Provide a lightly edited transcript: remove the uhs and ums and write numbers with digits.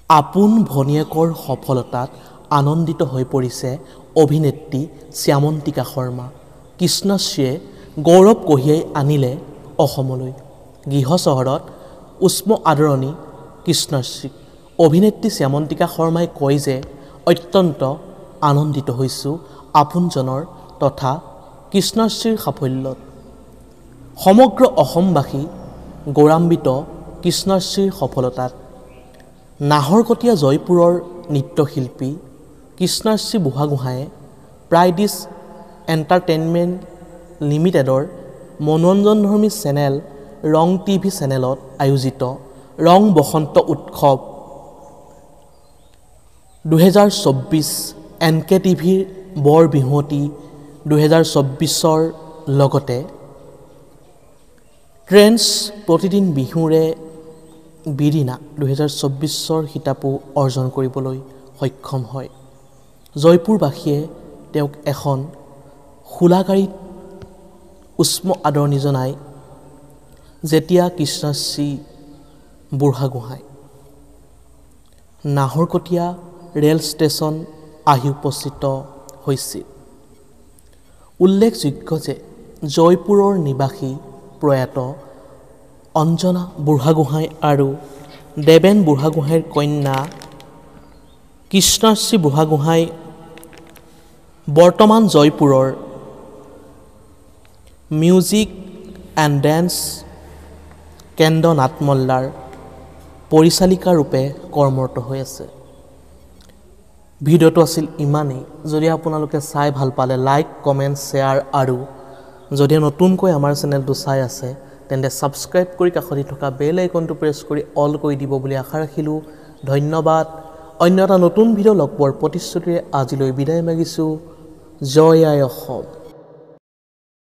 আপোন ভনীয়েকৰ সফলতাত আনন্দিত হৈ পৰিছে অভিনেত্ৰী শ্যামন্তিকা শৰ্মা। কৃষ্ণশ্ৰীয়ে গৌৰৱ কঢ়িয়াই আনিলে অসমলৈ। গৃহ চহৰত উষ্ম আদৰণি কৃষ্ণশ্ৰীক। অভিনেত্ৰী শ্যামন্তিকা শৰ্মাই কয় যে অত্যন্ত আনন্দিত হৈছোঁ আপোনজনৰ তথা কৃষ্ণশ্ৰীৰ সাফল্যত। সমগ্ৰ অসমবাসী গৌৰৱান্বিত কৃষ্ণশ্ৰীৰ সফলতাত। নাহৰকটীয়া জয়পুৰৰ নৃত্যশিল্পী কৃষ্ণশ্ৰী বুঢ়াগোহাঁয়ে প্ৰাইডিছ এণ্টাৰটেইনমেণ্ট লিমিটেডৰ মনোৰঞ্জনধৰ্মী চেনেল ৰং টিভি চেনেলত আয়োজিত ৰং বসন্ত উৎসৱ 2024 NKTVৰ বৰ বিহুৱতী 2024ৰ লগতে ট্ৰেণ্ডছ প্ৰতিদিন বিহুৰে বিৰিণা 2024ৰ খিতাপো অৰ্জন কৰিবলৈ সক্ষম হয়। জয়পুৰবাসীয়ে তেওঁক এখন খোলাগাড়ীত উষ্ম আদৰণি জনায় যেতিয়া কৃষ্ণশ্ৰী বুঢ়াগোহাঁই নাহৰকটীয়া ৰেল ষ্টেচন আহি উপস্থিত হৈছিল। উল্লেখযোগ্য যে জয়পুৰৰ নিবাসী প্ৰয়াত অঞ্জনা বুঢ়াগোহাঁই আৰু দেৱেন বুঢ়াগোহাঁইৰ কন্যা কৃষ্ণশ্ৰী বুঢ়াগোহাঁই বৰ্তমান জয়পুৰৰ মিউজিক এণ্ড ডেন্স কেন্দ্ৰ নাটমল্লাৰ পৰিচালিকা ৰূপে কৰ্মৰত হৈ আছে। ভিডিঅ'টো আছিল ইমানেই। যদি আপোনালোকে চাই ভাল পালে লাইক, কমেণ্ট, শ্বেয়াৰ আৰু যদি নতুনকৈ আমাৰ চেনেলটো চাই আছে তেন্তে ছাবস্ক্ৰাইব কৰি কাষতে থকা বেল আইকনটো প্ৰেছ কৰি অল কৰি দিব বুলি আশা ৰাখিলোঁ। ধন্যবাদ। অন্য এটা নতুন ভিডিঅ' লগ পোৱাৰ প্ৰতিশ্ৰুতিৰে আজিলৈ বিদায় মাগিছোঁ। জয় আই অসম।